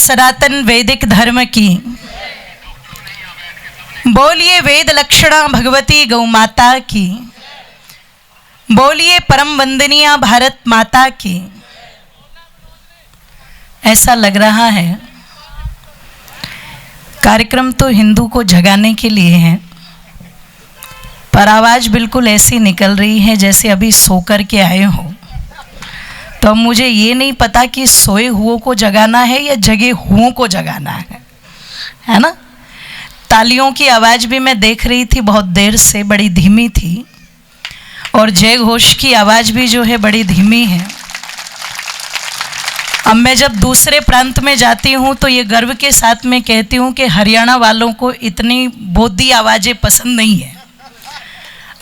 सनातन वैदिक धर्म की। बोलिए वेद लक्षणा भगवती गौ माता की। बोलिए परम वंदनीय भारत माता की। ऐसा लग रहा है कार्यक्रम तो हिंदू को जगाने के लिए है, पर आवाज़ बिल्कुल ऐसी निकल रही है जैसे अभी सो कर के आए हो। तो अब मुझे ये नहीं पता कि सोए हुओं को जगाना है या जगे हुओं को जगाना है ना। तालियों की आवाज़ भी मैं देख रही थी बहुत देर से, बड़ी धीमी थी, और जय घोष की आवाज़ भी जो है बड़ी धीमी है। अब मैं जब दूसरे प्रांत में जाती हूँ तो ये गर्व के साथ में कहती हूँ कि हरियाणा वालों को इतनी बोधी आवाज़ें पसंद नहीं है।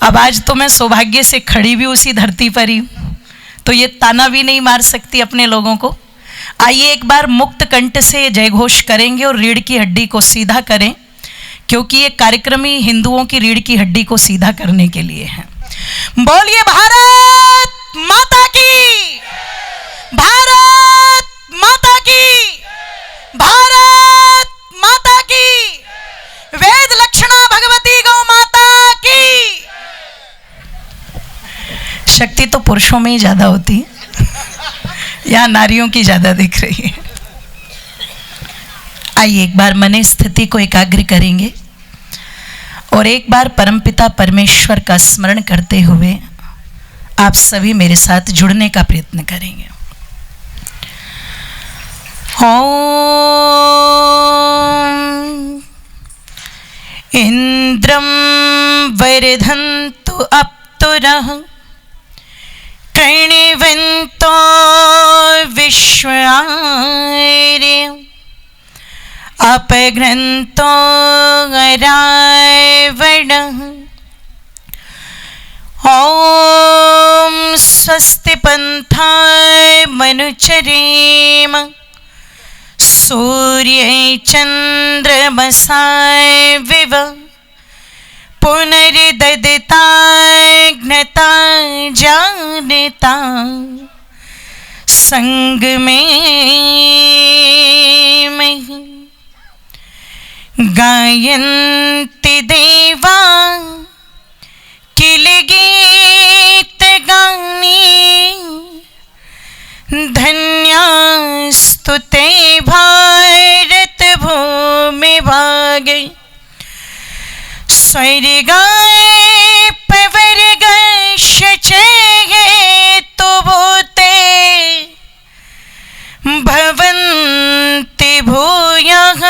अब आज तो मैं सौभाग्य से खड़ी भी उसी धरती पर ही, तो ये ताना भी नहीं मार सकती अपने लोगों को। आइए एक बार मुक्त कंठ से जय घोष करेंगे और रीढ़ की हड्डी को सीधा करें, क्योंकि ये कार्यक्रम ही हिंदुओं की रीढ़ की हड्डी को सीधा करने के लिए है। बोलिए भारत माता की, भारत माता की, भारत माता की, वेद लक्षणा भगवती गौ माता की। शक्ति तो पुरुषों में ही ज्यादा होती है, यहाँ नारियों की ज्यादा दिख रही है। आइए एक बार मन स्थिति को एकाग्र करेंगे और एक बार परमपिता परमेश्वर का स्मरण करते हुए आप सभी मेरे साथ जुड़ने का प्रयत्न करेंगे। ओम इंद्रम वरदन्तु अप्तुरः कृण्वन्तो विश्वार्यम् अपघ्नन्तो रावणः। ॐ स्वस्ति पन्थाय मनुचरेम सूर्ये चन्द्रमसाय विव पुनर्ददिताय ज्ञता जानता संग में मही गायन्ति देवा किल गीत गानी धन्यास्तु ते भारत भूमि भागे स्वर्गाय पवर्गश्च तो भूते भवन्ति भूयः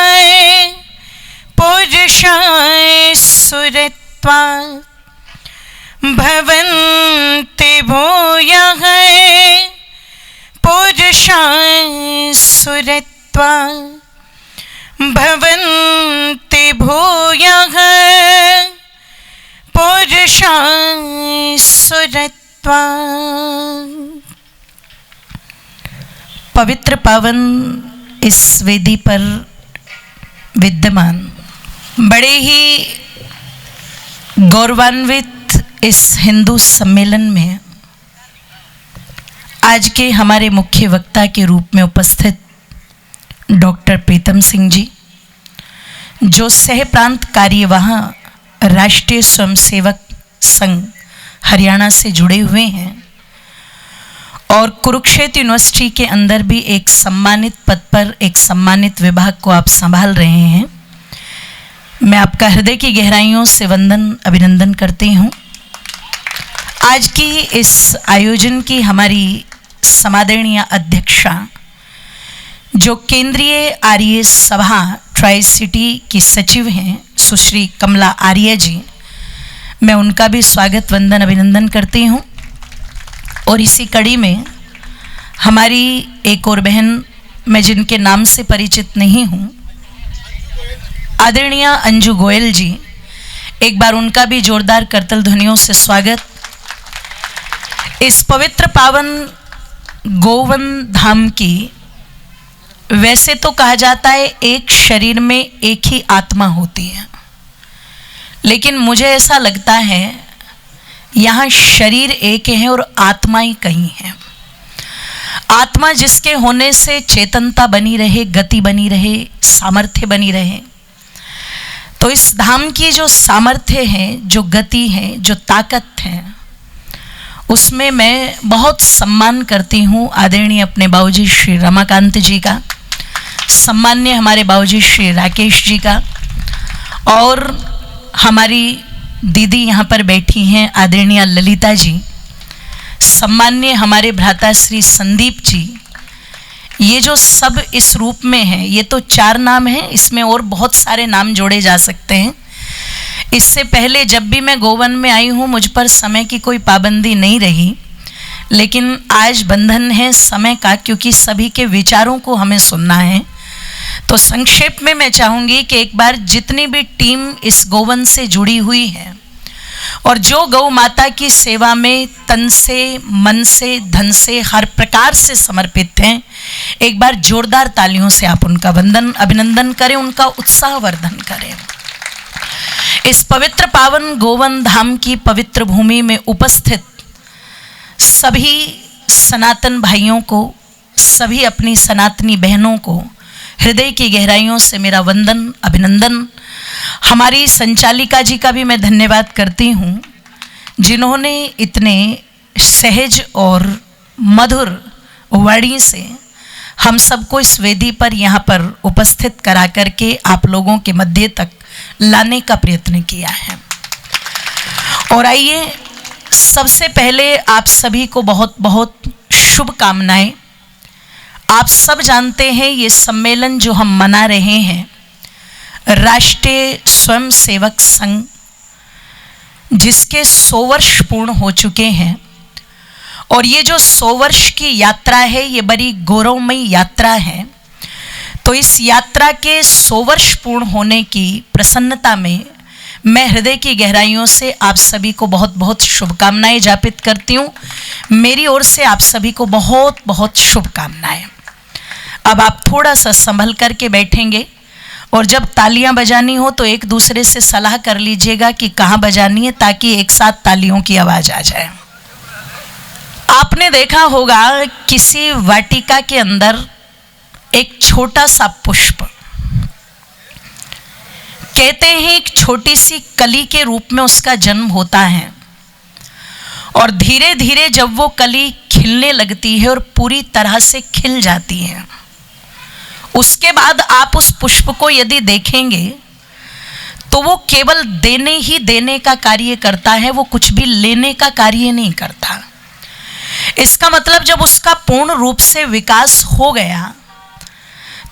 पुरुषाय सुरत्वात् भवन्ति भूयः पुरुषाय सुरत्वात् भवन्ति भूयः पुरुषाय सुरत्वात्। पवित्र पावन इस वेदी पर विद्यमान बड़े ही गौरवान्वित इस हिंदू सम्मेलन में आज के हमारे मुख्य वक्ता के रूप में उपस्थित डॉक्टर प्रीतम सिंह जी, जो सह प्रांत कार्यवाह राष्ट्रीय स्वयंसेवक संघ हरियाणा से जुड़े हुए हैं और कुरुक्षेत्र यूनिवर्सिटी के अंदर भी एक सम्मानित पद पर एक सम्मानित विभाग को आप संभाल रहे हैं। मैं आपका हृदय की गहराइयों से वंदन अभिनंदन करती हूँ। आज की इस आयोजन की हमारी समादरणीय अध्यक्षा, जो केंद्रीय आर्य सभा ट्राई सिटी की सचिव हैं सुश्री कमला आर्य जी, मैं उनका भी स्वागत वंदन अभिनंदन करती हूँ। और इसी कड़ी में हमारी एक और बहन, मैं जिनके नाम से परिचित नहीं हूँ, आदरणीय अंजू गोयल जी, एक बार उनका भी जोरदार करतल ध्वनियों से स्वागत। इस पवित्र पावन गोवन धाम की, वैसे तो कहा जाता है एक शरीर में एक ही आत्मा होती है, लेकिन मुझे ऐसा लगता है यहाँ शरीर एक है और आत्मा ही कहीं है। आत्मा जिसके होने से चेतनता बनी रहे, गति बनी रहे, सामर्थ्य बनी रहे। तो इस धाम की जो सामर्थ्य है, जो गति है, जो ताकत है, उसमें मैं बहुत सम्मान करती हूँ आदरणीय अपने बाबूजी श्री रमाकांत जी का, सम्मान्य हमारे बाबूजी श्री राकेश जी का, और हमारी दीदी यहाँ पर बैठी हैं आदरणीय ललिता जी, सम्मान्य हमारे भ्राता श्री संदीप जी। ये जो सब इस रूप में हैं, ये तो 4 नाम हैं, इसमें और बहुत सारे नाम जोड़े जा सकते हैं। इससे पहले जब भी मैं गोवन में आई हूँ, मुझ पर समय की कोई पाबंदी नहीं रही, लेकिन आज बंधन है समय का, क्योंकि सभी के विचारों को हमें सुनना है। तो संक्षेप में मैं चाहूँगी कि एक बार जितनी भी टीम इस गोवन से जुड़ी हुई है और जो गौ माता की सेवा में तन से, मन से, धन से, हर प्रकार से समर्पित हैं, एक बार जोरदार तालियों से आप उनका वंदन, अभिनंदन करें, उनका उत्साहवर्धन करें। इस पवित्र पावन गोवन धाम की पवित्र भूमि में उपस्थित सभी सनातन भाइयों को, सभी अपनी सनातनी बहनों को हृदय की गहराइयों से मेरा वंदन, अभिनंदन। हमारी संचालिका जी का भी मैं धन्यवाद करती हूँ, जिन्होंने इतने सहज और मधुर वाणी से हम सबको इस वेदी पर यहाँ पर उपस्थित करा करके आप लोगों के मध्य तक लाने का प्रयत्न किया है। और आइए, सबसे पहले आप सभी को बहुत बहुत शुभकामनाएं। आप सब जानते हैं ये सम्मेलन जो हम मना रहे हैं, राष्ट्रीय स्वयंसेवक संघ, जिसके 100 वर्ष पूर्ण हो चुके हैं। और ये जो 100 वर्ष की यात्रा है, ये बड़ी गौरवमयी यात्रा है। तो इस यात्रा के 100 वर्ष पूर्ण होने की प्रसन्नता में मैं हृदय की गहराइयों से आप सभी को बहुत बहुत शुभकामनाएं ज्ञापित करती हूँ। मेरी ओर से आप सभी को बहुत बहुत शुभकामनाएं। अब आप थोड़ा सा संभल करके बैठेंगे, और जब तालियां बजानी हो तो एक दूसरे से सलाह कर लीजिएगा कि कहाँ बजानी है, ताकि एक साथ तालियों की आवाज़ आ जाए। आपने देखा होगा किसी वाटिका के अंदर एक छोटा सा पुष्प, कहते हैं एक छोटी सी कली के रूप में उसका जन्म होता है, और धीरे धीरे जब वो कली खिलने लगती है और पूरी तरह से खिल जाती है, उसके बाद आप उस पुष्प को यदि देखेंगे तो वो केवल देने ही देने का कार्य करता है, वो कुछ भी लेने का कार्य नहीं करता। इसका मतलब जब उसका पूर्ण रूप से विकास हो गया,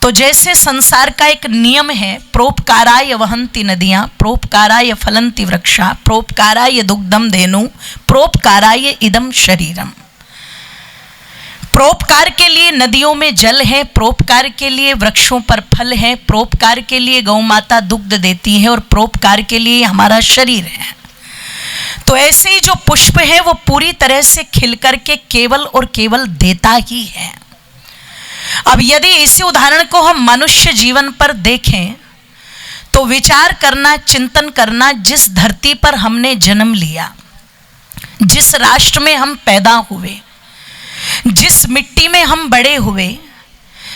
तो जैसे संसार का एक नियम है, प्रोपकाराय वहन्ति नदियाँ, प्रोपकाराय फलन्ति वृक्षा, प्रोपकाराय दुग्धम धेनु, प्रोपकाराय इदम शरीरम। परोपकार के लिए नदियों में जल है, परोपकार के लिए वृक्षों पर फल है, परोपकार के लिए गौ माता दुग्ध देती है, और परोपकार के लिए हमारा शरीर है। तो ऐसे ही जो पुष्प है वो पूरी तरह से खिल करके केवल और केवल देता ही है। अब यदि इसी उदाहरण को हम मनुष्य जीवन पर देखें तो विचार करना, चिंतन करना, जिस धरती पर हमने जन्म लिया, जिस राष्ट्र में हम पैदा हुए, जिस मिट्टी में हम बड़े हुए,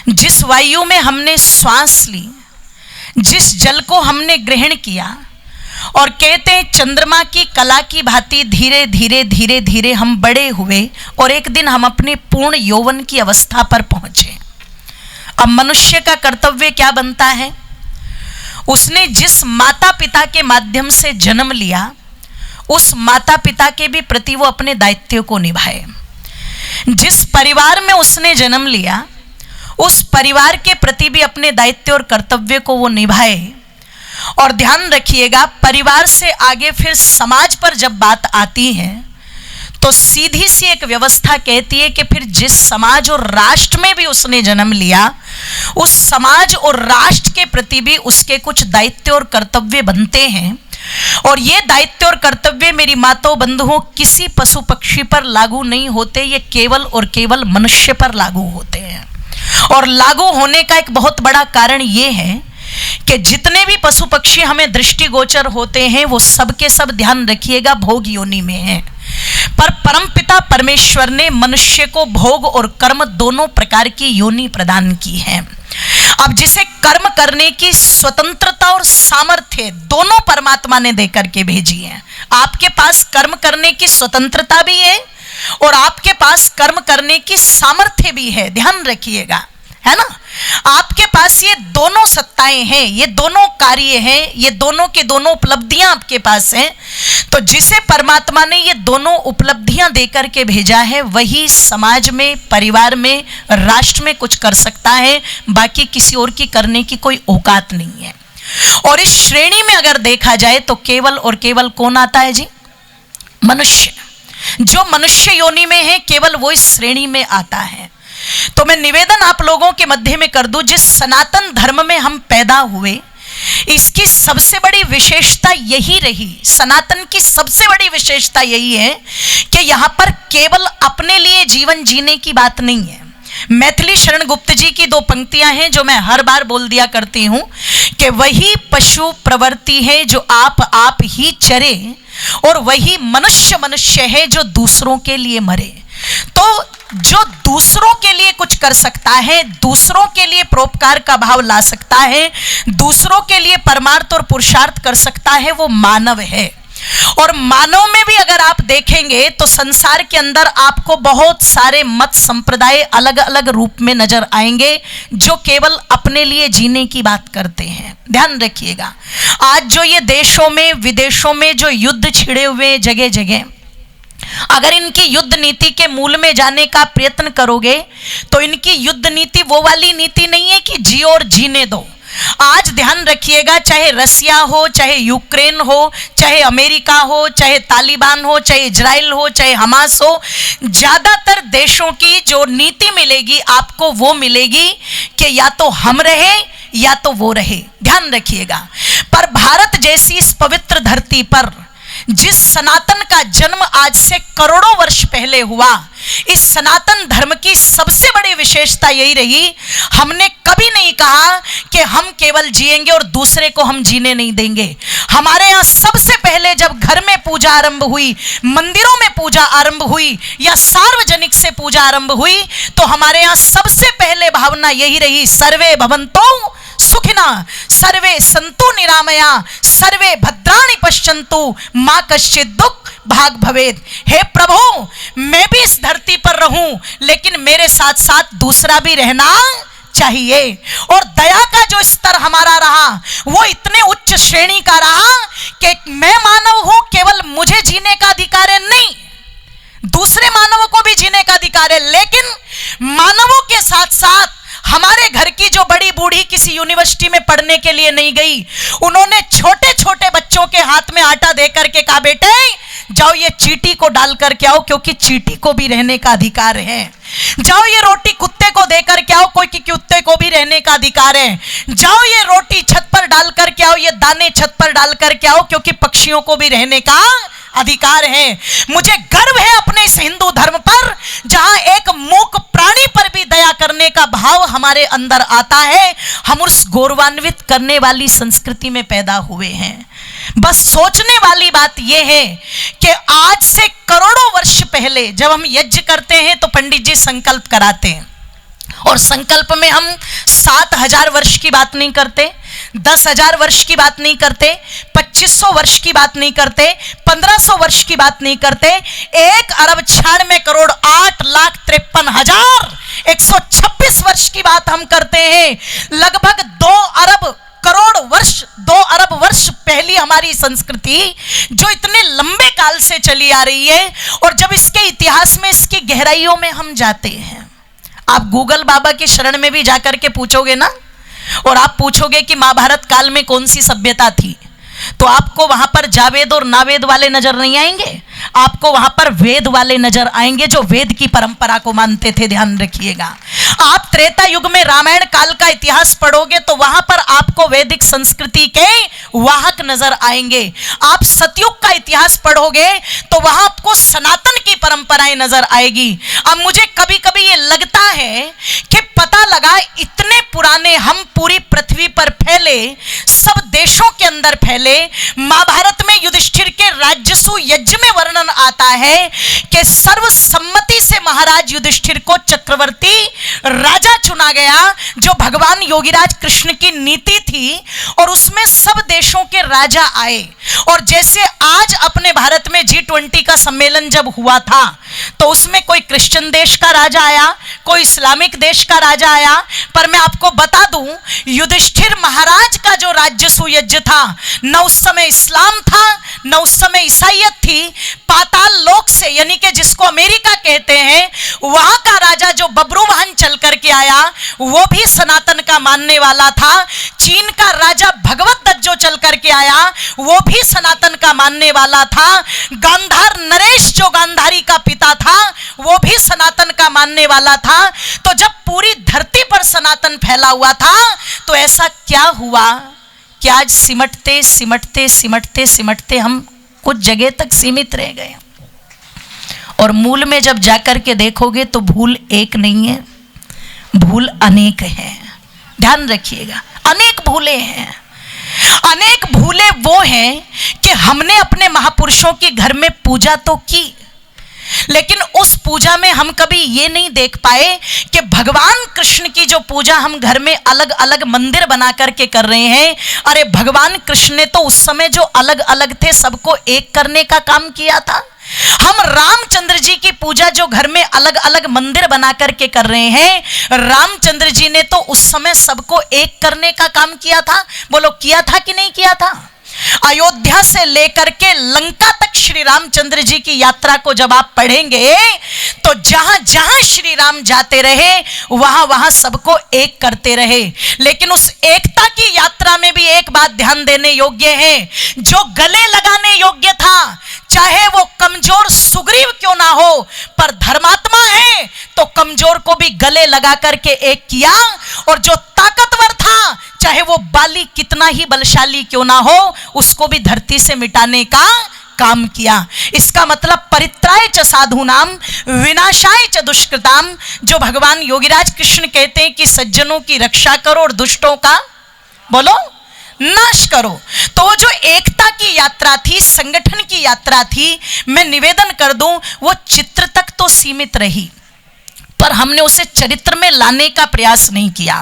जिस वायु में हमने श्वास ली, जिस जल को हमने ग्रहण किया, और कहते हैं चंद्रमा की कला की भांति धीरे धीरे धीरे धीरे हम बड़े हुए और एक दिन हम अपने पूर्ण यौवन की अवस्था पर पहुंचे। अब मनुष्य का कर्तव्य क्या बनता है? उसने जिस माता पिता के माध्यम से जन्म लिया, उस माता पिता के भी प्रति वो अपने दायित्व को निभाए। जिस परिवार में उसने जन्म लिया, उस परिवार के प्रति भी अपने दायित्व और कर्तव्य को वो निभाए। और ध्यान रखिएगा, परिवार से आगे फिर समाज पर जब बात आती है तो सीधी सी एक व्यवस्था कहती है कि फिर जिस समाज और राष्ट्र में भी उसने जन्म लिया, उस समाज और राष्ट्र के प्रति भी उसके कुछ दायित्व और कर्तव्य बनते हैं। और ये दायित्व और कर्तव्य मेरी माताओं बंधुओं किसी पशु पक्षी पर लागू नहीं होते, ये केवल और केवल मनुष्य पर लागू होते हैं। और लागू होने का एक बहुत बड़ा कारण ये है कि जितने भी पशु पक्षी हमें दृष्टिगोचर होते हैं वो सब के सब, ध्यान रखिएगा, भोग योनि में हैं। पर परमपिता परमेश्वर ने मनुष्य को भोग और कर्म दोनों प्रकार की योनि प्रदान की है। अब जिसे कर्म करने की स्वतंत्रता और सामर्थ्य दोनों परमात्मा ने देकर के भेजी है। आपके पास कर्म करने की स्वतंत्रता भी है और आपके पास कर्म करने की सामर्थ्य भी है, ध्यान रखिएगा, है ना। आपके पास ये दोनों सत्ताएं हैं, ये दोनों कार्य हैं, ये दोनों के दोनों उपलब्धियां आपके पास हैं। तो जिसे परमात्मा ने ये दोनों उपलब्धियां देकर के भेजा है वही समाज में, परिवार में, राष्ट्र में कुछ कर सकता है, बाकी किसी और की करने की कोई औकात नहीं है। और इस श्रेणी में अगर देखा जाए तो केवल और केवल कौन आता है जी? मनुष्य। जो मनुष्य योनि में है केवल वो इस श्रेणी में आता है। तो मैं निवेदन आप लोगों के मध्य में कर दूं, जिस सनातन धर्म में हम पैदा हुए इसकी सबसे बड़ी विशेषता यही रही, सनातन की सबसे बड़ी विशेषता यही है कि यहाँ पर केवल अपने लिए जीवन जीने की बात नहीं है। मैथिली शरण गुप्त जी की 2 पंक्तियां हैं जो मैं हर बार बोल दिया करती हूं कि वही पशु प्रवृत्ति है जो आप ही चरे और वही मनुष्य है जो दूसरों के लिए मरे। तो जो दूसरों के लिए कुछ कर सकता है, दूसरों के लिए परोपकार का भाव ला सकता है, दूसरों के लिए परमार्थ और पुरुषार्थ कर सकता है, वो मानव है। और मानव में भी अगर आप देखेंगे तो संसार के अंदर आपको बहुत सारे मत संप्रदाय अलग अलग रूप में नजर आएंगे जो केवल अपने लिए जीने की बात करते हैं। ध्यान रखिएगा, आज जो ये देशों में विदेशों में जो युद्ध छिड़े हुए जगह जगह, अगर इनकी युद्ध नीति के मूल में जाने का प्रयत्न करोगे तो इनकी युद्ध नीति वो वाली नीति नहीं है कि जियो और जीने दो। आज ध्यान रखिएगा, चाहे रसिया हो, चाहे यूक्रेन हो, चाहे अमेरिका हो, चाहे तालिबान हो, चाहे इजराइल हो, चाहे हमास हो, ज्यादातर देशों की जो नीति मिलेगी आपको वो मिलेगी कि या तो हम रहे या तो वो रहे। ध्यान रखिएगा, पर भारत जैसी इस पवित्र धरती पर जिस सनातन का जन्म आज से करोड़ों वर्ष पहले हुआ, इस सनातन धर्म की सबसे बड़ी विशेषता यही रही, हमने कभी नहीं कहा कि हम केवल जिएंगे और दूसरे को हम जीने नहीं देंगे। हमारे यहाँ सबसे पहले जब घर में पूजा आरंभ हुई, मंदिरों में पूजा आरंभ हुई या सार्वजनिक से पूजा आरंभ हुई, तो हमारे यहाँ सबसे पहले भावना यही रही, सर्वे भवन्तु सुखिना सर्वे सन्तु निरामया सर्वे भद्राणि पश्यन्तु मां कश्चित् दुख भाग भवेद। हे प्रभु, मैं भी इस धरती पर रहूं लेकिन मेरे साथ साथ दूसरा भी रहना चाहिए। और दया का जो स्तर हमारा रहा वो इतने उच्च श्रेणी का रहा कि मैं मानव हूं, केवल मुझे जीने का अधिकार है नहीं, दूसरे मानवों को भी जीने का अधिकार है। लेकिन मानवों के साथ साथ हमारे घर की जो बड़ी बूढ़ी किसी यूनिवर्सिटी में पढ़ने के लिए नहीं गई, उन्होंने छोटे छोटे बच्चों के हाथ में आटा दे करके कहा, बेटे जाओ ये चींटी को डाल करके आओ क्योंकि चींटी को भी रहने का अधिकार है। जाओ ये रोटी कुत्ते को देकर के आओ क्योंकि कुत्ते को भी रहने का अधिकार है। जाओ ये रोटी छत पर डाल करके आओ, ये दाने छत पर डाल करके आओ क्योंकि पक्षियों को भी रहने का अधिकार है। मुझे गर्व है अपने इस हिंदू धर्म पर जहां एक मूक प्राणी पर भी दया करने का भाव हमारे अंदर आता है। हम उस गौरवान्वित करने वाली संस्कृति में पैदा हुए हैं। बस सोचने वाली बात यह है कि आज से करोड़ों वर्ष पहले जब हम यज्ञ करते हैं तो पंडित जी संकल्प कराते हैं, और संकल्प में हम 7000 वर्ष की बात नहीं करते, 10,000 वर्ष की बात नहीं करते, 2500 वर्ष की बात नहीं करते, 1500 वर्ष की बात नहीं करते, 1,98,8,53,126 वर्ष की बात हम करते हैं। लगभग 2 अरब करोड़ वर्ष, 2 अरब वर्ष पहली हमारी संस्कृति जो इतने लंबे काल से चली आ रही है। और जब इसके इतिहास में, इसकी गहराइयों में हम जाते हैं, आप गूगल बाबा की शरण में भी जाकर के पूछोगे ना, और आप पूछोगे कि महाभारत काल में कौन सी सभ्यता थी, तो आपको वहां पर जावेद और नावेद वाले नजर नहीं आएंगे, आपको वहां पर वेद वाले नजर आएंगे जो वेद की परंपरा को मानते थे। ध्यान रखिएगा, आप त्रेता युग में रामायण काल का इतिहास पढ़ोगे तो वहां पर आपको वैदिक संस्कृति के वाहक नजर आएंगे। आप सतयुग का इतिहास पढ़ोगे तो वहां आपको सनातन की परंपराएं नजर आएगी। अब मुझे कभी कभी ये लगता है कि पता लगा इतने पुराने हम पूरी पृथ्वी पर फैले, सब देशों के अंदर फैले। महाभारत में युधिष्ठिर के राजसू यज्ञ में वर्णन आता है कि सर्वसम्मति से महाराज युधिष्ठिर को चक्रवर्ती राजा चुना गया, जो भगवान योगीराज कृष्ण की नीति थी, और उसमें सब देशों के राजा आए। और जैसे आज अपने भारत में G20 का सम्मेलन जब हुआ था, तो उसमें कोई क्रिश्चियन देश का राजा आया, कोई इस्लामिक देश का राजा आया, पर मैं आपको बता दूं, युधिष्ठिर महाराज का जो राजसू यज्ञ था, न उस समय इस्लाम था, न उस समय ईसाईयत थी। पाताल लोक से, यानी कि जिसको अमेरिका कहते हैं, वहां का राजा जो बबरू वाहन चल करके आया, वो भी सनातन का मानने वाला था। चीन का राजा भगवत दत्त जो चल करके आया, वो भी सनातन का मानने वाला था। गांधार नरेश जो गांधारी का पिता था, वो भी सनातन का मानने वाला था। तो जब पूरी धरती पर सनातन फैला हुआ था, तो ऐसा क्या हुआ कि आज सिमटते सिमटते सिमटते सिमटते हम कुछ जगह तक सीमित रह गए। और मूल में जब जाकर के देखोगे तो भूल एक नहीं है, भूल अनेक है। ध्यान रखिएगा, अनेक भूले हैं। अनेक भूले वो हैं कि हमने अपने महापुरुषों के घर में पूजा तो की, लेकिन उस पूजा में हम कभी ये नहीं देख पाए कि भगवान कृष्ण की जो पूजा हम घर में अलग अलग मंदिर बना करके कर रहे हैं, अरे भगवान कृष्ण ने तो उस समय जो अलग अलग थे सबको एक करने का काम किया था। हम रामचंद्र जी की पूजा जो घर में अलग अलग मंदिर बना करके कर रहे हैं, रामचंद्र जी ने तो उस समय सबको एक करने का काम किया था। बोलो, किया था कि नहीं किया था? अयोध्या से लेकर के लंका तक श्री रामचंद्र जी की यात्रा को जब आप पढ़ेंगे, तो जहां जहां श्री राम जाते रहे, वहां वहां सबको एक करते रहे। लेकिन उस एकता की यात्रा में भी एक बात ध्यान देने योग्य है, जो गले लगाने योग्य था, चाहे वो कमजोर सुग्रीव क्यों ना हो, पर धर्मात्मा है तो कमजोर को भी गले लगा करके एक किया। और जो ताकतवर था, चाहे वो बाली कितना ही बलशाली क्यों ना हो, उसको भी धरती से मिटाने का काम किया। इसका मतलब परित्राय च साधूनाम विनाशाय च दुष्कृताम, जो भगवान योगीराज कृष्ण कहते हैं कि सज्जनों की रक्षा करो और दुष्टों का, बोलो, नाश करो। तो वो जो एकता की यात्रा थी, संगठन की यात्रा थी, मैं निवेदन कर दूं, वो चित्र तक तो सीमित रही, पर हमने उसे चरित्र में लाने का प्रयास नहीं किया।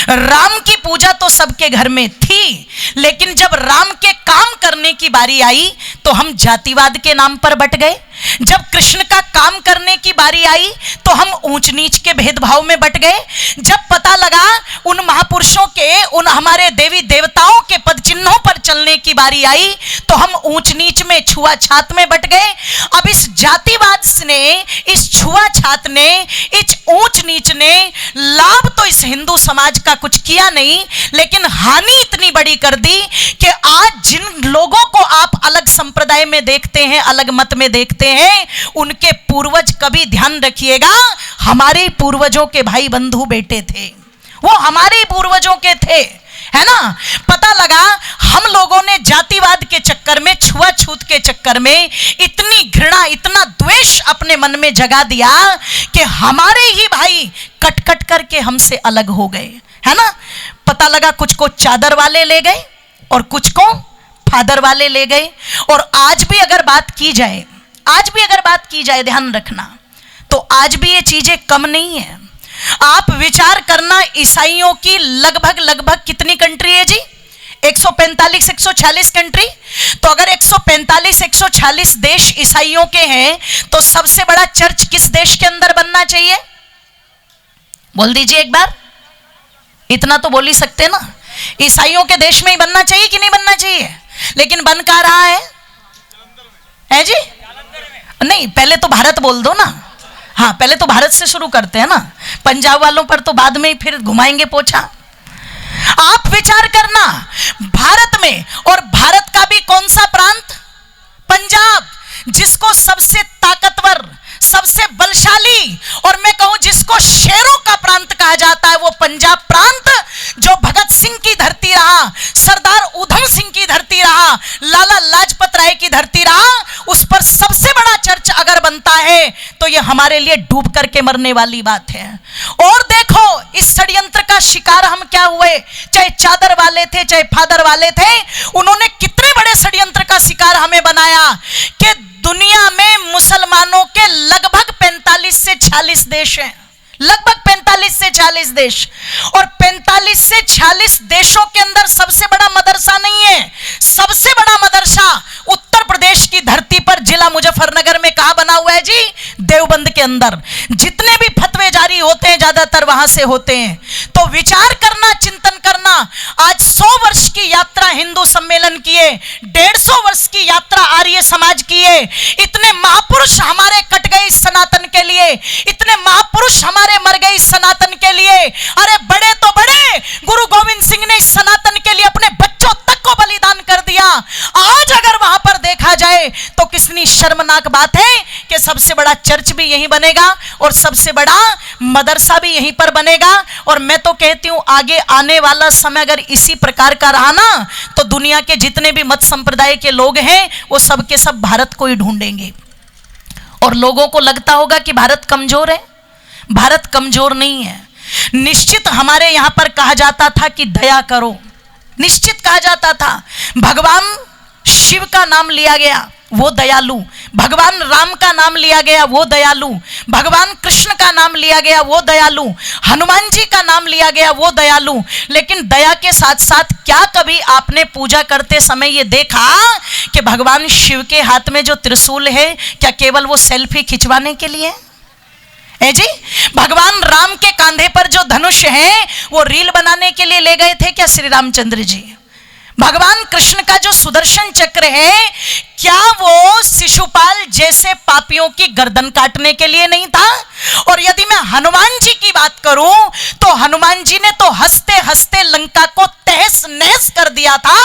राम की पूजा तो सबके घर में थी, लेकिन जब राम के काम करने की बारी आई तो हम जातिवाद के नाम पर बट गए। जब कृष्ण का काम करने की बारी आई तो हम ऊंच नीच के भेदभाव में बट गए। जब पता लगा उन महापुरुषों के, उन हमारे देवी देवताओं के पद चिन्हों पर चलने की बारी आई तो हम ऊंच नीच में, छुआछात में बट गए। अब इस जातिवाद ने, इस छुआछात ने, इस ऊंच नीच ने लाभ तो इस हिंदू समाज का कुछ किया नहीं, लेकिन हानि इतनी बड़ी कर दी कि आज जिन लोगों को आप अलग संप्रदाय में देखते हैं, अलग मत में देखते हैं, उनके पूर्वज, कभी ध्यान रखिएगा, हमारे पूर्वजों के भाई बंधु बेटे थे, वो हमारे पूर्वजों के थे, है ना। पता लगा हम लोगों ने जातिवाद के चक्कर में, छुआछूत के चक्कर में इतनी घृणा, इतना द्वेष अपने मन में जगा दिया कि हमारे ही भाई कट कट करके हमसे अलग हो गए, है ना। पता लगा कुछ को चादर वाले ले गए और कुछ को फादर वाले ले गए। और आज भी अगर बात की जाए, आज भी अगर बात की जाए, ध्यान रखना, तो आज भी ये चीजें कम नहीं है। आप विचार करना, ईसाइयों की लगभग कितनी कंट्री है जी? 145-146 कंट्री। तो अगर 145-146 देश ईसाइयों के हैं, तो सबसे बड़ा चर्च किस देश के अंदर बनना चाहिए? बोल दीजिए एक बार, इतना तो बोल ही सकते ना। ईसाइयों के देश में ही बनना चाहिए कि नहीं बनना चाहिए? लेकिन बन कहाँ रहा है जी? नहीं, पहले तो भारत बोल दो ना। हाँ, पहले तो भारत से शुरू करते हैं ना, पंजाब वालों पर तो बाद में ही फिर घुमाएंगे पोछा। आप विचार करना, भारत में, और भारत का भी कौन सा प्रांत? पंजाब, जिसको सबसे ताकतवर, सबसे बलशाली, और मैं कहूं जिसको शेरों का प्रांत कहा जाता है, वो पंजाब प्रांत, जो भगत सिंह की धरती रहा, सरदार उधम सिंह की धरती रहा, लाला लाजपत राय की धरती रहा, उस पर सबसे बड़ा चर्च अगर बनता है तो ये हमारे लिए डूब करके मरने वाली बात है। और देखो इस षड्यंत्र का शिकार हम क्या हुए, चाहे चादर वाले थे चाहे फादर वाले थे, उन्होंने कितने बड़े षड्यंत्र का शिकार हमें बनाया कि दुनिया में मुसलमानों के लगभग 45 से 46 देश हैं, लगभग 45 से 40 देश, और 45 से 40 देशों के अंदर सबसे बड़ा मदरसा नहीं है, सबसे बड़ा मदरसा उत्तर प्रदेश की धरती पर जिला मुजफ्फरनगर में कहां बना हुआ है जी, देवबंद के अंदर। जितने भी फतवे जारी होते हैं ज्यादातर वहां से होते हैं। तो विचार करना, चिंतन करना, आज 100 वर्ष की यात्रा हिंदू सम्मेलन की है, 150 वर्ष की यात्रा आर्य समाज की है। इतने महापुरुष हमारे कट गए इस सनातन के लिए, इतने महापुरुष हमारे मर गए इस सनातन के लिए। अरे बड़े तो बड़े, गुरु गोविंद सिंह ने इस सनातन के लिए अपने बच्चों तक को बलिदान कर दिया। आज अगर वहां पर देखा जाए तो कितनी शर्मनाक बात है कि सबसे बड़ा चर्च भी यहीं बनेगा और सबसे बड़ा मदरसा भी यहीं पर बनेगा। और मैं तो कहती हूं आगे आने वाला समय अगर इसी प्रकार का रहा ना तो दुनिया के जितने भी मत संप्रदाय के लोग हैं वो सब के सब भारत को ही ढूंढेंगे। और लोगों को लगता होगा कि भारत कमजोर है, भारत कमजोर नहीं है। निश्चित हमारे यहां पर कहा जाता था कि दया करो, निश्चित कहा जाता था। भगवान शिव का नाम लिया गया वो दयालु, भगवान राम का नाम लिया गया वो दयालु, भगवान कृष्ण का नाम लिया गया वो दयालु, हनुमान जी का नाम लिया गया वो दयालु। लेकिन दया के साथ साथ क्या कभी आपने पूजा करते समय ये देखा कि भगवान शिव के हाथ में जो त्रिशूल है क्या केवल वो सेल्फी खिंचवाने के लिए है जी? भगवान राम के कांधे पर जो धनुष है वो रील बनाने के लिए ले गए थे क्या श्री रामचंद्र जी? भगवान कृष्ण का जो सुदर्शन चक्र है क्या वो शिशुपाल जैसे पापियों की गर्दन काटने के लिए नहीं था? और यदि मैं हनुमान जी की बात करूं तो हनुमान जी ने तो हंसते हंसते लंका को तहस नहस कर दिया था,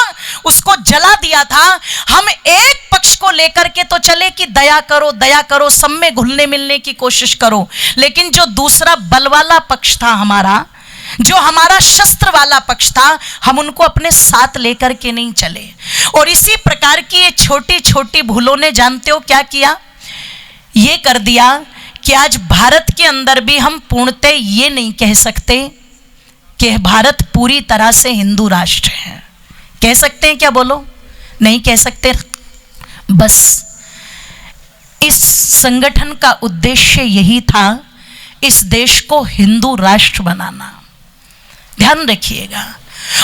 उसको जला दिया था। हम एक पक्ष को लेकर के तो चले कि दया करो दया करो, सब में घुलने मिलने की कोशिश करो, लेकिन जो दूसरा बल वाला पक्ष था हमारा, जो हमारा शस्त्र वाला पक्ष था, हम उनको अपने साथ लेकर के नहीं चले। और इसी प्रकार की ये छोटी छोटी भूलों ने जानते हो क्या किया? ये कर दिया कि आज भारत के अंदर भी हम पूर्णतः ये नहीं कह सकते कि भारत पूरी तरह से हिंदू राष्ट्र है। कह सकते हैं क्या? बोलो, नहीं कह सकते। बस इस संगठन का उद्देश्य यही था, इस देश को हिंदू राष्ट्र बनाना। ध्यान रखिएगा।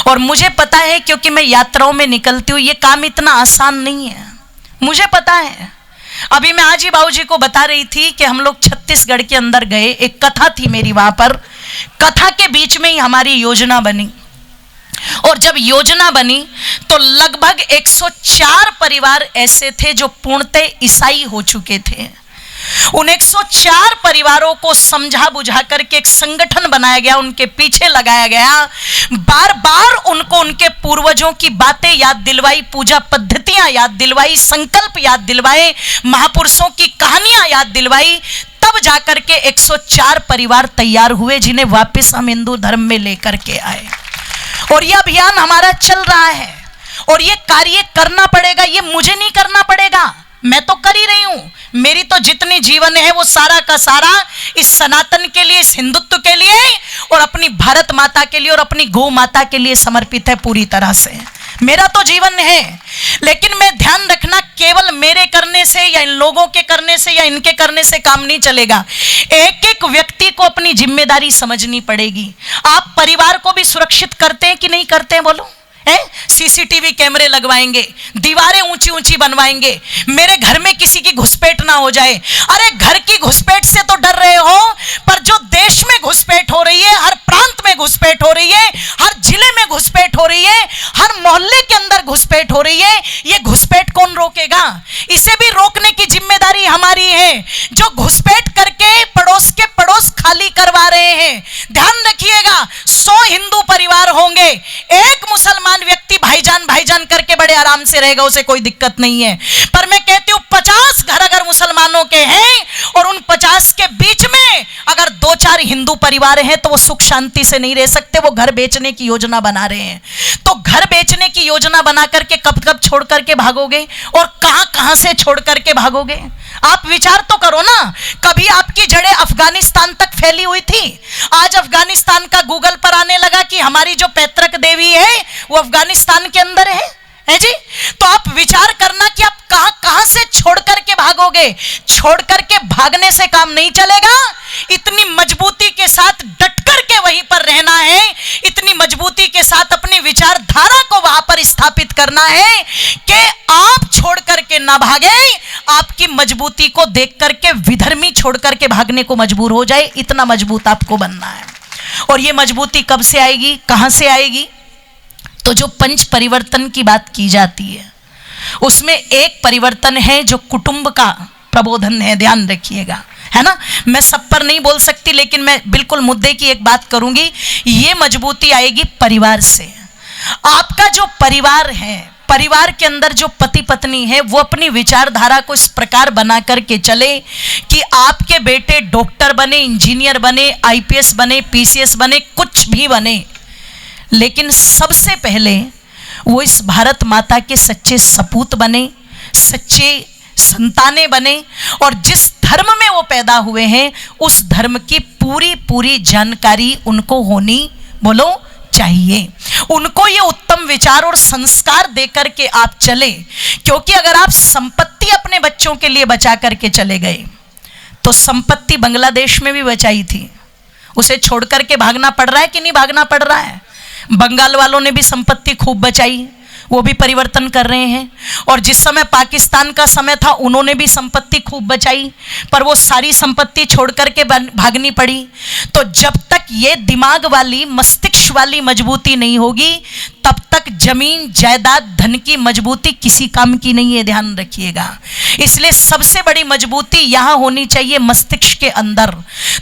और मुझे पता है क्योंकि मैं यात्राओं में निकलती हूँ, ये काम इतना आसान नहीं है, मुझे पता है। अभी मैं आज ही बाबूजी को बता रही थी कि हम लोग छत्तीसगढ़ के अंदर गए, एक कथा थी मेरी वहां पर, कथा के बीच में ही हमारी योजना बनी। और जब योजना बनी तो लगभग 104 परिवार ऐसे थे जो पूर्णतः ईसाई हो चुके थे। उन 104 परिवारों को समझा बुझा करके एक संगठन बनाया गया, उनके पीछे लगाया गया, बार बार उनको उनके पूर्वजों की बातें याद दिलवाई, पूजा पद्धतियां याद दिलवाई, संकल्प याद दिलवाए, महापुरुषों की कहानियां याद दिलवाई। तब जाकर के 104 परिवार तैयार हुए जिन्हें वापस हम हिंदू धर्म में लेकर के आए। और यह अभियान हमारा चल रहा है और ये कार्य करना पड़ेगा, ये मुझे नहीं करना पड़ेगा, मैं तो कर ही रही हूं। मेरी तो जितनी जीवन है वो सारा का सारा इस सनातन के लिए, इस हिंदुत्व के लिए और अपनी भारत माता के लिए और अपनी गौ माता के लिए समर्पित है पूरी तरह से। मेरा तो जीवन है, लेकिन मैं ध्यान रखना केवल मेरे करने से या इन लोगों के करने से या इनके करने से काम नहीं चलेगा। एक एक व्यक्ति को अपनी जिम्मेदारी समझनी पड़ेगी। आप परिवार को भी सुरक्षित करते हैं कि नहीं करते हैं? बोलो। सीसीटीवी कैमरे लगवाएंगे, दीवारें ऊंची ऊंची बनवाएंगे, मेरे घर में किसी की घुसपैठ ना हो जाए। अरे घर की घुसपैठ से तो डर रहे हो, पर जो देश में घुसपैठ हो रही है, हर प्रांत में घुसपैठ हो रही है, हर जिले में घुसपैठ हो रही है, हर मोहल्ले के अंदर घुसपैठ हो रही है, ये घुसपैठ कौन रोकेगा? इसे भी रोकने की जिम्मेदारी हमारी है। जो घुसपैठ करके पड़ोस के पड़ोस खाली करवा रहे हैं, ध्यान रखिएगा, 100 हिंदू परिवार होंगे, एक मुसलमान व्यक्ति भाईजान भाईजान करके बड़े आराम से रहेगा, उसे कोई दिक्कत नहीं है। पर मैं कहती हूं 50 घर अगर मुसलमानों के हैं और उन 50 के बीच में अगर 2-4 हिंदू परिवार हैं तो वो सुख शांति से नहीं रह सकते, वो घर बेचने की योजना बना रहे हैं। तो घर बेचने की योजना बना करके कब कब छोड़ करके भागोगे और कहां कहां से छोड़ करके भागोगे? आप विचार तो करो ना। कभी आपकी जड़ें अफगानिस्तान तक फैली हुई थी, आज अफगानिस्तान का गूगल पर आने लगा कि हमारी जो पैतृक देवी है वो अफगानिस्तान के अंदर है जी। तो आप विचार करना कि आप कहां कहां से छोड़ करके भागोगे। छोड़ करके भागने से काम नहीं चलेगा, इतनी मजबूती के साथ डट करके वहीं पर रहना है, इतनी मजबूती के साथ अपनी विचारधारा को वहां पर स्थापित करना है कि आप छोड़ करके ना भागे, आपकी मजबूती को देख करके विधर्मी छोड़ करके भागने को मजबूर हो जाए, इतना मजबूत आपको बनना है। और ये मजबूती कब से आएगी, कहां से आएगी? तो जो पंच परिवर्तन की बात की जाती है उसमें एक परिवर्तन है जो कुटुंब का प्रबोधन है, ध्यान रखिएगा, है ना। मैं सब पर नहीं बोल सकती, लेकिन मैं बिल्कुल मुद्दे की एक बात करूंगी। ये मजबूती आएगी परिवार से। आपका जो परिवार है, परिवार के अंदर जो पति पत्नी है, वो अपनी विचारधारा को इस प्रकार बना करके चले कि आपके बेटे डॉक्टर बने, इंजीनियर बने, आईपीएस बने, पीसीएस बने, कुछ भी बने, लेकिन सबसे पहले वो इस भारत माता के सच्चे सपूत बने, सच्चे संतानें बने, और जिस धर्म में वो पैदा हुए हैं उस धर्म की पूरी पूरी जानकारी उनको होनी, बोलो, चाहिए। उनको ये उत्तम विचार और संस्कार देकर के आप चले। क्योंकि अगर आप संपत्ति अपने बच्चों के लिए बचा करके चले गए, तो संपत्ति बांग्लादेश में भी बचाई थी, उसे छोड़ करके भागना पड़ रहा है कि नहीं भागना पड़ रहा है? बंगाल वालों ने भी संपत्ति खूब बचाई, वो भी परिवर्तन कर रहे हैं। और जिस समय पाकिस्तान का समय था उन्होंने भी संपत्ति खूब बचाई, पर वो सारी संपत्ति छोड़ करके भागनी पड़ी। तो जब तक ये दिमाग वाली, मस्तिष्क वाली मजबूती नहीं होगी, तब तक जमीन जायदाद धन की मजबूती किसी काम की नहीं है, ध्यान रखिएगा। इसलिए सबसे बड़ी मजबूती यहां होनी चाहिए मस्तिष्क के अंदर।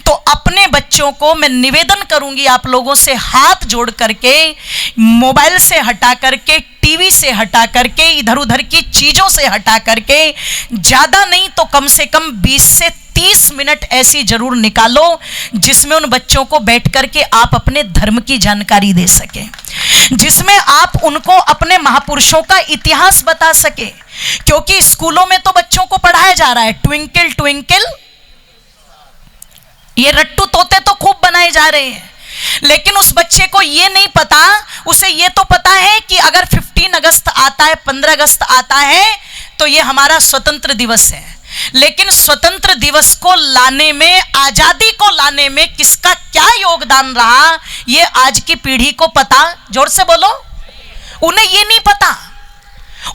तो अपने बच्चों को मैं निवेदन करूंगी आप लोगों से, हाथ जोड़ करके, मोबाइल से हटा करके, टीवी से हटा करके, इधर उधर की चीजों से हटा करके, ज्यादा नहीं तो कम से कम 20 से 30 मिनट ऐसी जरूर निकालो जिसमें उन बच्चों को बैठ करके आप अपने धर्म की जानकारी दे सके, जिसमें आप उनको अपने महापुरुषों का इतिहास बता सके। क्योंकि स्कूलों में तो बच्चों को पढ़ाया जा रहा है ट्विंकल ट्विंकल, ये रट्टू तोते तो खूब बनाए जा रहे हैं, लेकिन उस बच्चे को ये नहीं पता, उसे ये तो पता है कि अगर 15 अगस्त आता है, 15 अगस्त आता है तो ये हमारा स्वतंत्र दिवस है। लेकिन स्वतंत्र दिवस को लाने में, आजादी को लाने में किसका क्या योगदान रहा, ये आज की पीढ़ी को पता, जोर से बोलो, उन्हें ये नहीं पता,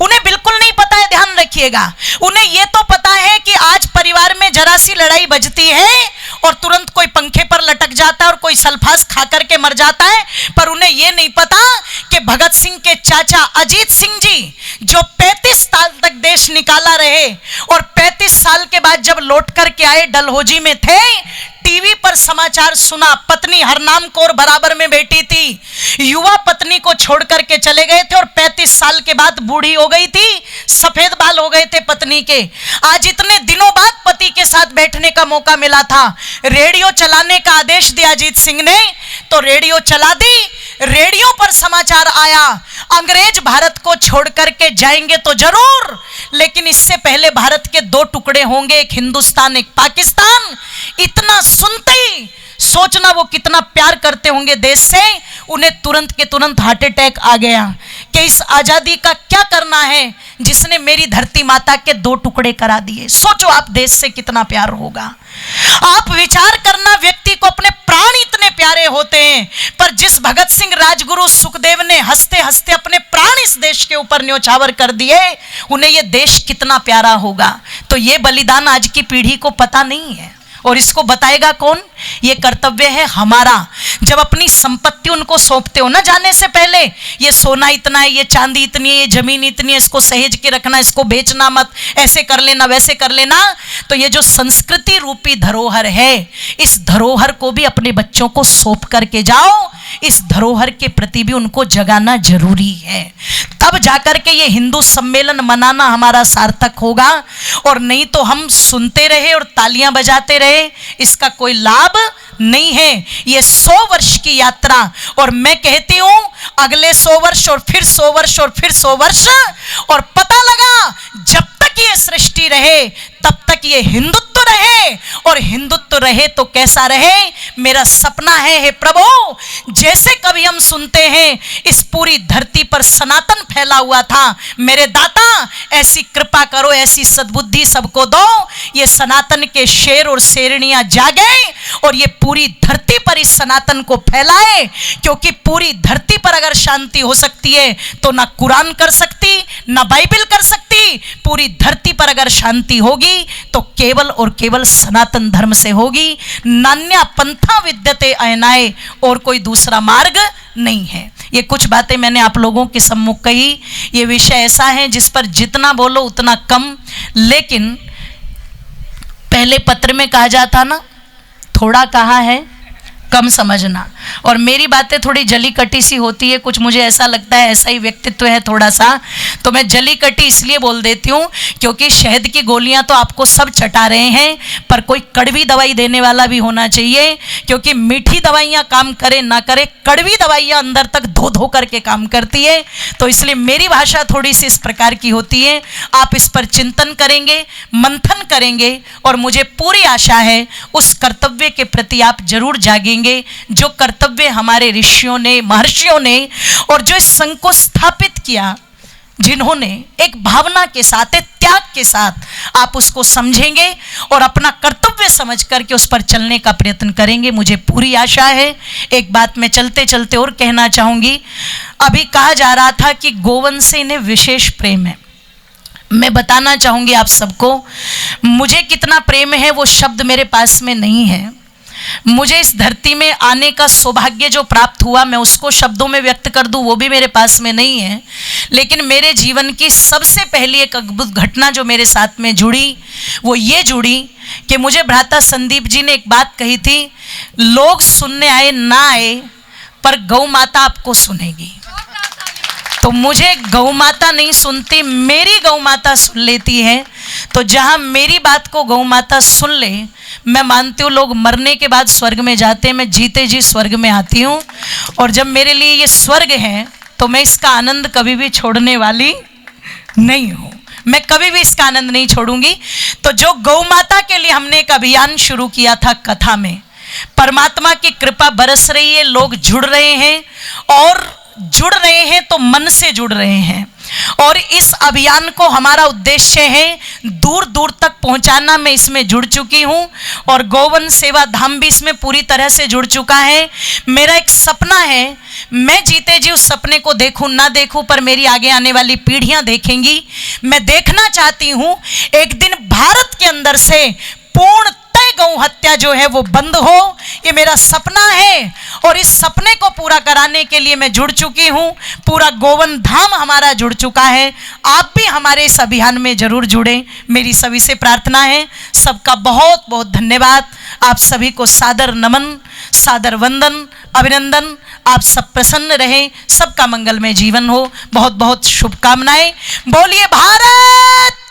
उन्हें बिल्कुल नहीं पता है, ध्यान रखिएगा। उन्हें ये तो पता है कि आज परिवार में जरा सी लड़ाई बजती है और तुरंत कोई पंखे पर लटक जाता है और कोई सल्फास खा करके मर जाता है, पर उन्हें ये नहीं पता कि भगत सिंह के चाचा अजीत सिंह जी, जो 35 साल तक देश निकाला रहे और 35 साल के बाद जब लौट करके आए, डलहौजी में थे, टीवी पर समाचार सुना, पत्नी हरनाम कौर बराबर में बैठी थी, युवा पत्नी को छोड़ करके चले गए थे और 35 साल के बाद बूढ़ी हो गई थी, सफेद बाल हो गए थे पत्नी के। आज इतने दिनों बाद पति के साथ बैठने का मौका मिला था, रेडियो चलाने का आदेश दिया अजीत सिंह ने, तो रेडियो चला दी। रेडियो पर समाचार आया, अंग्रेज भारत को छोड़ करके जाएंगे तो जरूर, लेकिन इससे पहले भारत के 2 टुकड़े होंगे, एक हिंदुस्तान एक पाकिस्तान। इतना सुनते ही सोचना वो कितना प्यार करते होंगे देश से, उन्हें तुरंत के तुरंत हार्ट अटैक आ गया कि इस आजादी का क्या करना है जिसने मेरी धरती माता के 2 टुकड़े करा दिए। सोचो आप देश से कितना प्यार होगा। आप विचार करना, व्यक्ति को अपने प्राण इतने प्यारे होते हैं, पर जिस भगत सिंह, राजगुरु, सुखदेव ने हंसते हंसते अपने प्राण इस देश के ऊपर न्योछावर कर दिए, उन्हें यह देश कितना प्यारा होगा। तो यह बलिदान आज की पीढ़ी को पता नहीं है, और इसको बताएगा कौन? ये कर्तव्य है हमारा। जब अपनी संपत्ति उनको सौंपते हो ना जाने से पहले, ये सोना इतना है, ये चांदी इतनी है, ये जमीन इतनी है, इसको सहेज के रखना, इसको बेचना मत, ऐसे कर लेना वैसे कर लेना, तो ये जो संस्कृति रूपी धरोहर है, इस धरोहर को भी अपने बच्चों को सौंप करके जाओ। इस धरोहर के प्रति भी उनको जगाना जरूरी है, तब जाकर के ये हिंदू सम्मेलन मनाना हमारा सार्थक होगा। और नहीं तो हम सुनते रहे और तालियां बजाते रहे, इसका कोई लाभ नहीं है। ये 100 वर्ष की यात्रा, और मैं कहती हूं अगले 100 वर्ष और फिर 100 वर्ष और फिर 100 वर्ष, और पता लगा जब तक ये सृष्टि रहे तब तक ये हिंदुत्व रहे, और हिंदुत्व रहे तो कैसा रहे? मेरा सपना है हे प्रभु, जैसे कभी हम सुनते हैं इस पूरी धरती पर सनातन फैला हुआ था, मेरे दाता ऐसी कृपा करो, ऐसी सद्बुद्धि सबको दो, ये सनातन के शेर और शेरनियां जागे और ये पूरी धरती पर इस सनातन को फैलाए। क्योंकि पूरी धरती पर अगर शांति हो सकती है तो ना कुरान कर सकती, ना बाइबल कर सकती। पूरी धरती पर अगर शांति होगी तो केवल और केवल सनातन धर्म से होगी। नान्या पंथा विद्यते अयनाय, और कोई दूसरा मार्ग नहीं है। ये कुछ बातें मैंने आप लोगों के सम्मुख कही। ये विषय ऐसा है जिस पर जितना बोलो उतना कम, लेकिन पहले पत्र में कहा जाता ना, थोड़ा कहा है कम समझना, और मेरी बातें थोड़ी जली कटी सी होती है, कुछ मुझे ऐसा लगता है, ऐसा ही व्यक्तित्व है थोड़ा सा, तो मैं जली कटी इसलिए बोल देती हूँ क्योंकि शहद की गोलियां तो आपको सब चटा रहे हैं, पर कोई कड़वी दवाई देने वाला भी होना चाहिए। क्योंकि मीठी दवाइयाँ काम करे ना करे, कड़वी दवाइयाँ अंदर तक धो धो करके काम करती है। तो इसलिए मेरी भाषा थोड़ी सी इस प्रकार की होती है। आप इस पर चिंतन करेंगे, मंथन करेंगे, और मुझे पूरी आशा है उस कर्तव्य के प्रति आप जरूर जागेंगे जो कर्तव्य हमारे ऋषियों ने, महर्षियों ने, और जो इस संघ को स्थापित किया, जिन्होंने एक भावना के साथ, एक त्याग के साथ आप उसको समझेंगे और अपना कर्तव्य समझ करके उस पर चलने का प्रयत्न करेंगे, मुझे पूरी आशा है। एक बात मैं चलते चलते और कहना चाहूंगी। अभी कहा जा रहा था कि गोवंश से इन्हें विशेष प्रेम है। मैं बताना चाहूंगी आप सबको, मुझे कितना प्रेम है वो शब्द मेरे पास में नहीं है। मुझे इस धरती में आने का सौभाग्य जो प्राप्त हुआ, मैं उसको शब्दों में व्यक्त कर दूं वो भी मेरे पास में नहीं है। लेकिन मेरे जीवन की सबसे पहली एक अद्भुत घटना जो मेरे साथ में जुड़ी, वो ये जुड़ी कि मुझे भ्राता संदीप जी ने एक बात कही थी, लोग सुनने आए ना आए पर गौ माता आपको सुनेगी। तो मुझे गौ माता नहीं सुनती, मेरी गौ माता सुन लेती है। तो जहां मेरी बात को गौ माता सुन ले, मैं मानती हूँ लोग मरने के बाद स्वर्ग में जाते हैं, मैं जीते जी स्वर्ग में आती हूँ। और जब मेरे लिए ये स्वर्ग है तो मैं इसका आनंद कभी भी छोड़ने वाली नहीं हूँ, मैं कभी भी इसका आनंद नहीं छोड़ूंगी। तो जो गौ माता के लिए हमने एक अभियान शुरू किया था कथा में, परमात्मा की कृपा बरस रही है, लोग जुड़ रहे हैं, और जुड़ रहे हैं तो मन से जुड़ रहे हैं। और इस अभियान को हमारा उद्देश्य है दूर दूर तक पहुंचाना। मैं इसमें जुड़ चुकी हूं और गोवन सेवा धाम भी इसमें पूरी तरह से जुड़ चुका है। मेरा एक सपना है, मैं जीते जी उस सपने को देखूं ना देखूं, पर मेरी आगे आने वाली पीढ़ियां देखेंगी। मैं देखना चाहती हूं एक दिन भारत के अंदर से पूर्ण गौ हत्या जो है वो बंद हो, ये मेरा सपना है। और इस सपने को पूरा कराने के लिए मैं जुड़ चुकी हूं, पूरा गोवन धाम हमारा जुड़ चुका है। आप भी हमारे इस अभियान में जरूर जुड़ें, मेरी सभी से प्रार्थना है। सबका बहुत बहुत धन्यवाद। आप सभी को सादर नमन, सादर वंदन, अभिनंदन। आप सब प्रसन्न रहें, सबका मंगलमय जीवन हो। बहुत बहुत शुभकामनाएं। बोलिए भारत